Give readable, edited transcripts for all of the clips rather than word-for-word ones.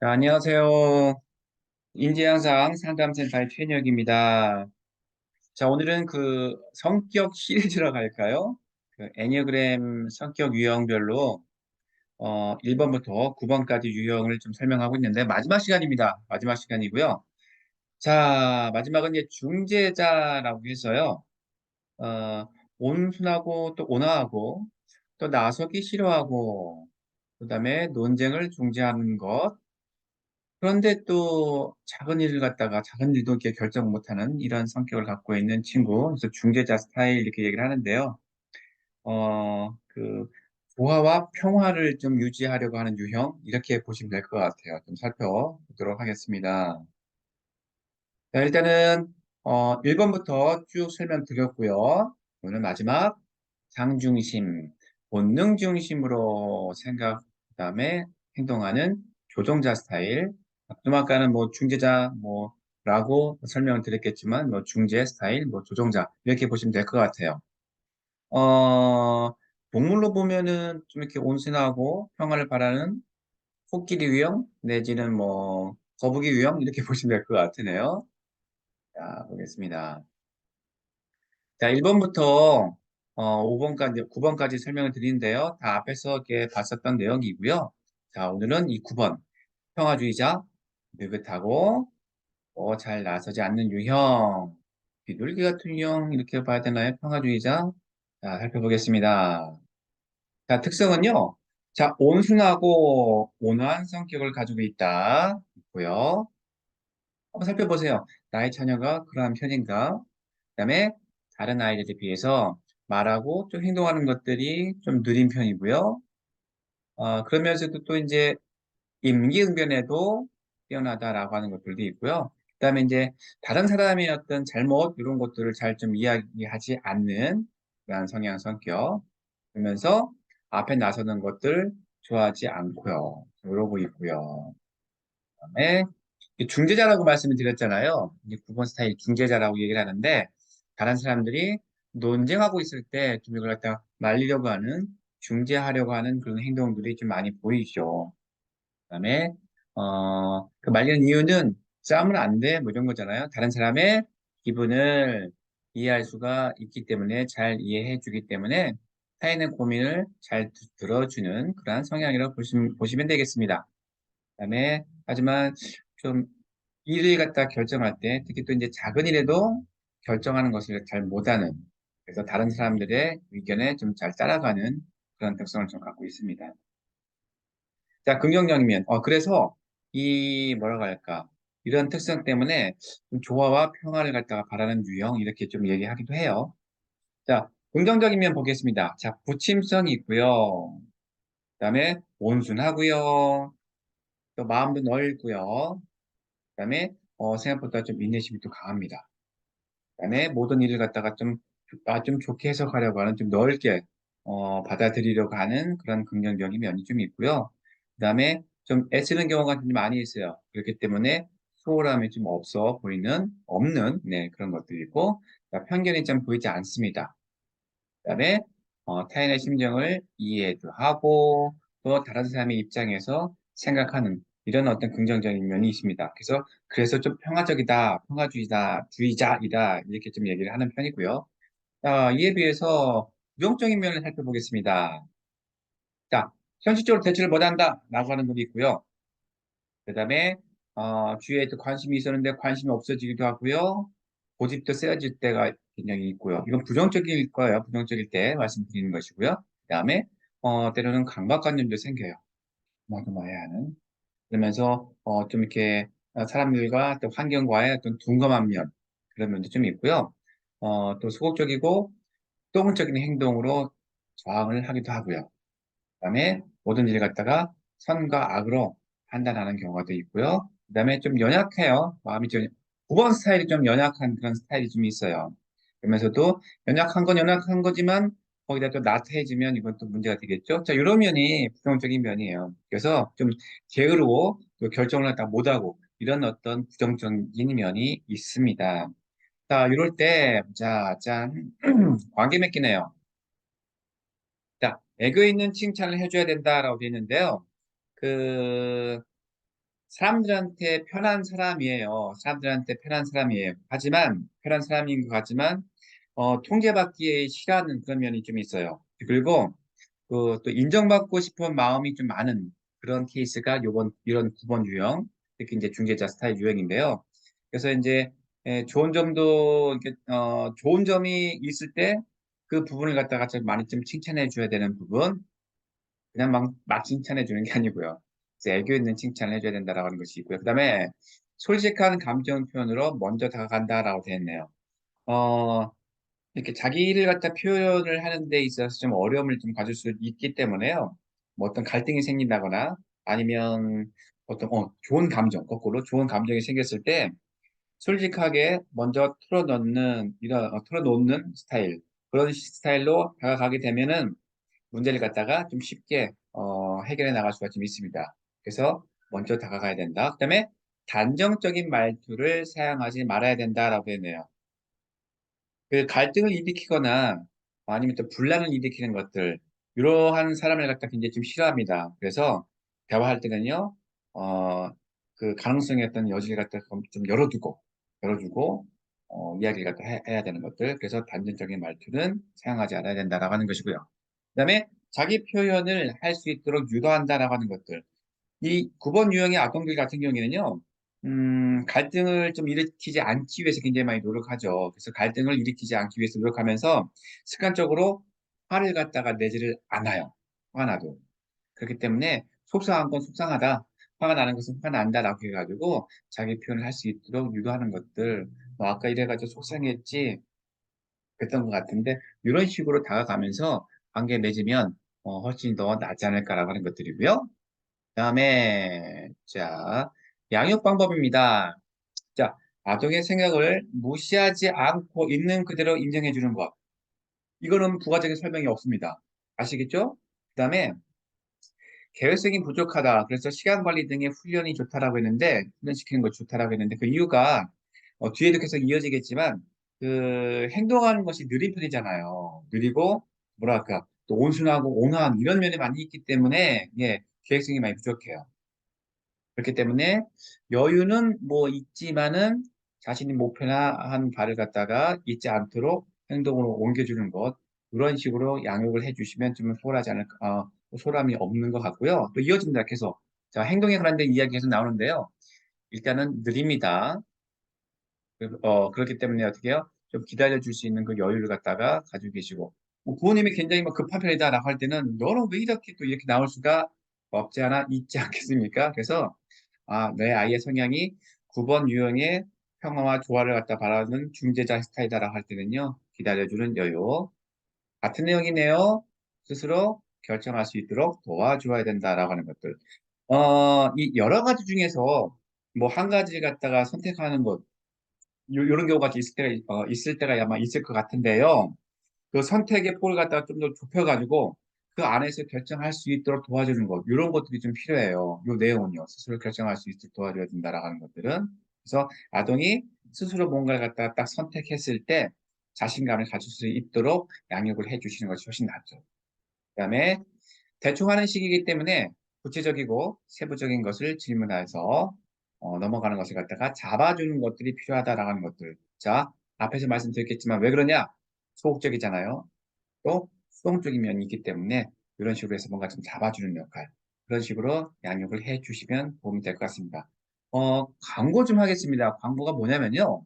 자, 안녕하세요. 인지향상 상담센터의 최인혁입니다. 자, 오늘은 그 성격 시리즈라고 할까요? 그 애니어그램 성격 유형별로 1번부터 9번까지 유형을 좀 설명하고 있는데 마지막 시간입니다. 마지막 시간이고요. 자, 마지막은 이제 중재자라고 해서요. 어, 온순하고 또 온화하고 또 나서기 싫어하고 그다음에 논쟁을 중재하는 것 그런데 또 작은 일을 갖다가 작은 일도 이렇게 결정 못하는 이런 성격을 갖고 있는 친구, 그래서 중재자 스타일 이렇게 얘기를 하는데요. 그 조화와 평화를 좀 유지하려고 하는 유형 이렇게 보시면 될 것 같아요. 좀 살펴보도록 하겠습니다. 자, 일단은 1번부터 쭉 설명드렸고요. 오늘 마지막 장중심, 본능 중심으로 생각, 그다음에 행동하는 조종자 스타일. 좀 아까는 뭐 중재자 뭐라고 설명을 드렸겠지만 뭐 중재 스타일, 뭐 조종자 이렇게 보시면 될 것 같아요. 어, 동물로 보면은 좀 이렇게 온순하고 평화를 바라는 코끼리 유형 내지는 뭐 거북이 유형 이렇게 보시면 될 것 같으네요. 자, 보겠습니다. 자, 1번부터 5번까지, 9번까지 설명을 드리는데요. 다 앞에서 이렇게 봤었던 내용이고요. 자, 오늘은 이 9번. 평화주의자, 느긋하고, 잘 나서지 않는 유형, 비둘기 같은 유형, 이렇게 봐야 되나요? 평화주의자. 자, 살펴보겠습니다. 자, 특성은요. 자, 온순하고 온화한 성격을 가지고 있다. 있고요. 한번 살펴보세요. 나의 자녀가 그러한 편인가? 그다음에 다른 아이들에 비해서 말하고 좀 행동하는 것들이 좀 느린 편이고요. 그러면서도 또 이제 임기응변에도 뛰어나다라고 하는 것들도 있고요. 그다음에 이제 다른 사람의 어떤 잘못 이런 것들을 잘 좀 이야기하지 않는 그런 성향 성격. 그러면서 앞에 나서는 것들 좋아하지 않고요. 이러고 있고요. 그다음에 중재자라고 말씀을 드렸잖아요. 이제 9번 스타일 중재자라고 얘기를 하는데 다른 사람들이 논쟁하고 있을 때 좀 이걸 갖다 말리려고 하는 중재하려고 하는 그런 행동들이 좀 많이 보이죠. 그다음에 그 말리는 이유는 싸우면 안 돼, 뭐 이런 거잖아요. 다른 사람의 기분을 이해할 수가 있기 때문에 잘 이해해 주기 때문에 타인의 고민을 잘 들어주는 그러한 성향이라고 보시면 되겠습니다. 그다음에 하지만 좀 일을 갖다 결정할 때 특히 또 이제 작은 일에도 결정하는 것을 잘 못하는 그래서 다른 사람들의 의견에 좀 잘 따라가는 그런 특성을 좀 갖고 있습니다. 자, 긍정적이면 그래서 이 뭐라고 할까 이런 특성 때문에 좀 조화와 평화를 갖다가 바라는 유형 이렇게 좀 얘기하기도 해요. 자, 긍정적이면 보겠습니다. 자, 부침성이 있고요. 그다음에 온순하고요. 또 마음도 넓고요. 그다음에 생각보다 좀 인내심이 또 강합니다. 그다음에 모든 일을 갖다가 좀 좋게 해석하려고 하는 좀 넓게 받아들이려고 하는 그런 긍정적인 면이 좀 있고요. 그다음에 좀 애쓰는 경우가 좀 많이 있어요. 그렇기 때문에 소홀함이 좀 없는 네, 그런 것들이고 편견이 좀 보이지 않습니다. 그다음에 타인의 심정을 이해도 하고 또 다른 사람의 입장에서 생각하는 이런 어떤 긍정적인 면이 있습니다. 그래서 좀 평화적이다, 주의자이다 이렇게 좀 얘기를 하는 편이고요. 자, 이에 비해서 부정적인 면을 살펴보겠습니다. 자, 현실적으로 대처를 못한다라고 하는 분이 있고요. 그다음에 주위에 또 관심이 있었는데 관심이 없어지기도 하고요. 고집도 세질 때가 굉장히 있고요. 이건 부정적일 거예요. 부정적일 때 말씀드리는 것이고요. 그다음에 때로는 강박관념도 생겨요. 뭐도 해야 하는. 그러면서 좀 이렇게 사람들과 또 환경과의 어떤 둔감한 면 그런 면도 좀 있고요. 또 소극적이고 또물적인 행동으로 저항을 하기도 하고요. 그다음에 모든 일을 갖다가 선과 악으로 판단하는 경우가 도 있고요. 그다음에 좀 연약해요. 마음이 좀 9번 스타일이 좀 연약한 그런 스타일이 좀 있어요. 그러면서도 연약한 건 연약한 거지만 거기다 또 나태해지면 이건 또 문제가 되겠죠. 자, 이런 면이 부정적인 면이에요. 그래서 좀 게으르고 또 결정을 다 못하고 이런 어떤 부정적인 면이 있습니다. 자, 이럴 때, 자, 짠, 관계 맺기네요. 자, 애교 있는 칭찬을 해줘야 된다라고 되어 있는데요. 그, 사람들한테 편한 사람이에요. 사람들한테 편한 사람이에요. 하지만, 편한 사람인 것 같지만, 통제받기에 싫어하는 그런 면이 좀 있어요. 그리고, 또 인정받고 싶은 마음이 좀 많은 그런 케이스가 이런 9번 유형, 특히 이제 중재자 스타일 유형인데요. 그래서 이제, 좋은 점도, 이렇게, 좋은 점이 있을 때 그 부분을 갖다가 좀 많이 좀 칭찬해 줘야 되는 부분, 그냥 막 칭찬해 주는 게 아니고요. 그래서 애교 있는 칭찬을 해줘야 된다라고 하는 것이 있고요. 그 다음에 솔직한 감정 표현으로 먼저 다가간다라고 되어 있네요. 어, 이렇게 자기 일을 갖다 표현을 하는 데 있어서 좀 어려움을 좀 가질 수 있기 때문에요. 뭐 어떤 갈등이 생긴다거나 아니면 좋은 감정, 거꾸로 좋은 감정이 생겼을 때 솔직하게 먼저 털어놓는 스타일, 그런 스타일로 다가가게 되면은 문제를 갖다가 좀 쉽게 해결해 나갈 수가 좀 있습니다. 그래서 먼저 다가가야 된다. 그다음에 단정적인 말투를 사용하지 말아야 된다라고 했네요. 그 갈등을 일으키거나 아니면 또 분란을 일으키는 것들 이러한 사람을 갖다 굉장히 좀 싫어합니다. 그래서 대화할 때는요, 어, 그 가능성의 어떤 여지를 갖다 좀 열어두고 이야기를 갖다 해야 되는 것들. 그래서 단정적인 말투는 사용하지 않아야 된다라고 하는 것이고요. 그다음에 자기 표현을 할 수 있도록 유도한다라고 하는 것들. 이 9번 유형의 아동들 같은 경우에는요, 갈등을 좀 일으키지 않기 위해서 굉장히 많이 노력하죠. 그래서 갈등을 일으키지 않기 위해서 노력하면서 습관적으로 화를 갖다가 내지를 않아요. 화가 나도. 그렇기 때문에 속상한 건 속상하다. 화가 나는 것은 화가 난다라고 해가지고 자기 표현을 할 수 있도록 유도하는 것들. 뭐 아까 이래가지고 속상했지. 그랬던 것 같은데 이런 식으로 다가가면서 관계 맺으면 훨씬 더 낫지 않을까라고 하는 것들이고요. 그다음에 자 양육 방법입니다. 자 아동의 생각을 무시하지 않고 있는 그대로 인정해 주는 것. 이거는 부가적인 설명이 없습니다. 아시겠죠? 그다음에 계획성이 부족하다. 그래서 시간 관리 등의 훈련이 좋다라고 했는데 훈련시키는 거 좋다라고 했는데 그 이유가 뒤에도 계속 이어지겠지만 그 행동하는 것이 느린 편이잖아요. 느리고 뭐랄까 또 온순하고 온화한 이런 면이 많이 있기 때문에 예, 계획성이 많이 부족해요. 그렇기 때문에 여유는 뭐 있지만은 자신이 목표나 한 바를 갖다가 잊지 않도록 행동으로 옮겨주는 것 이런 식으로 양육을 해주시면 좀 소홀하지 않을까 소홀함이 없는 것 같고요. 또 이어집니다. 계속 자 행동에 관련된 이야기 계속 나오는데요. 일단은 느립니다. 그렇기 때문에 어떻게 해요? 좀 기다려줄 수 있는 그 여유를 갖다가 가지고 계시고 뭐 부모님이 굉장히 뭐 급한 편이다라고 할 때는 너는 왜 이렇게 또 이렇게 나올 수가 없지 않아 있지 않겠습니까? 그래서 내 아이의 성향이 9번 유형의 평화와 조화를 갖다 바라는 중재자 스타일이다라고 할 때는요, 기다려주는 여유. 같은 내용이네요. 스스로 결정할 수 있도록 도와줘야 된다라고 하는 것들. 이 여러 가지 중에서 뭐 한 가지 갖다가 선택하는 것, 요런 경우가 있을 때가 아마 있을 것 같은데요. 그 선택의 폭을 갖다가 좀 더 좁혀가지고 그 안에서 결정할 수 있도록 도와주는 것, 이런 것들이 좀 필요해요. 이 내용은요. 스스로 결정할 수 있도록 도와줘야 된다라고 하는 것들은. 그래서 아동이 스스로 뭔가를 갖다가 딱 선택했을 때 자신감을 가질 수 있도록 양육을 해주시는 것이 훨씬 낫죠. 그다음에 대충 하는 식이기 때문에 구체적이고 세부적인 것을 질문해서 넘어가는 것을 갖다가 잡아주는 것들이 필요하다라고 하는 것들. 자, 앞에서 말씀드렸겠지만 왜 그러냐? 소극적이잖아요. 또 수동적인 면이 있기 때문에 이런 식으로 해서 뭔가 좀 잡아주는 역할 그런 식으로 양육을 해주시면 도움이 될 것 같습니다. 광고 좀 하겠습니다. 광고가 뭐냐면요.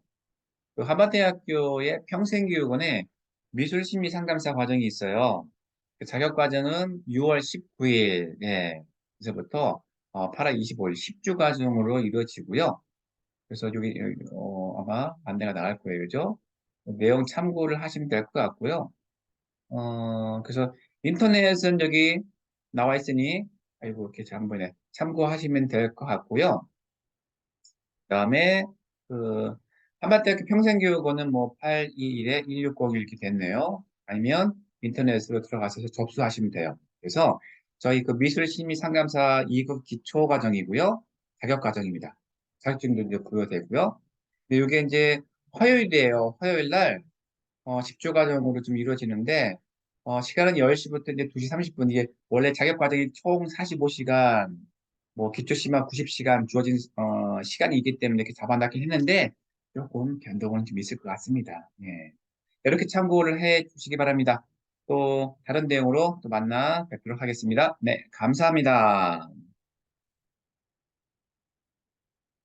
그 하버드대학교의 평생교육원에 미술심리 상담사 과정이 있어요. 그 자격 과정은 6월 19일 에서부터 8월 25일 10주 과정으로 이루어지고요. 그래서 여기 아마 안내가 나갈 거예요, 그죠? 내용 참고를 하시면 될 것 같고요. 그래서 인터넷은 여기 나와 있으니, 아이고, 이렇게 한번에 참고하시면 될 것 같고요. 그다음에, 그, 한밭대학교 평생교육원은 뭐 821-1601 이렇게 됐네요. 아니면 인터넷으로 들어가서 접수하시면 돼요. 그래서 저희 그 미술심리 상담사 2급 기초 과정이고요. 자격 과정입니다. 자격증도 이제 부여되고요. 근데 이게 이제 화요일이에요. 화요일 날 10조 과정으로 좀 이루어지는데, 시간은 10시부터 이제 2시 30분, 이게 원래 자격 과정이 총 45시간, 뭐 기초시만 90시간 주어진 시간이 있기 때문에 이렇게 잡아놨긴 했는데 조금 변동은 좀 있을 것 같습니다. 예. 이렇게 참고를 해 주시기 바랍니다. 또 다른 내용으로 또 만나 뵙도록 하겠습니다. 네, 감사합니다.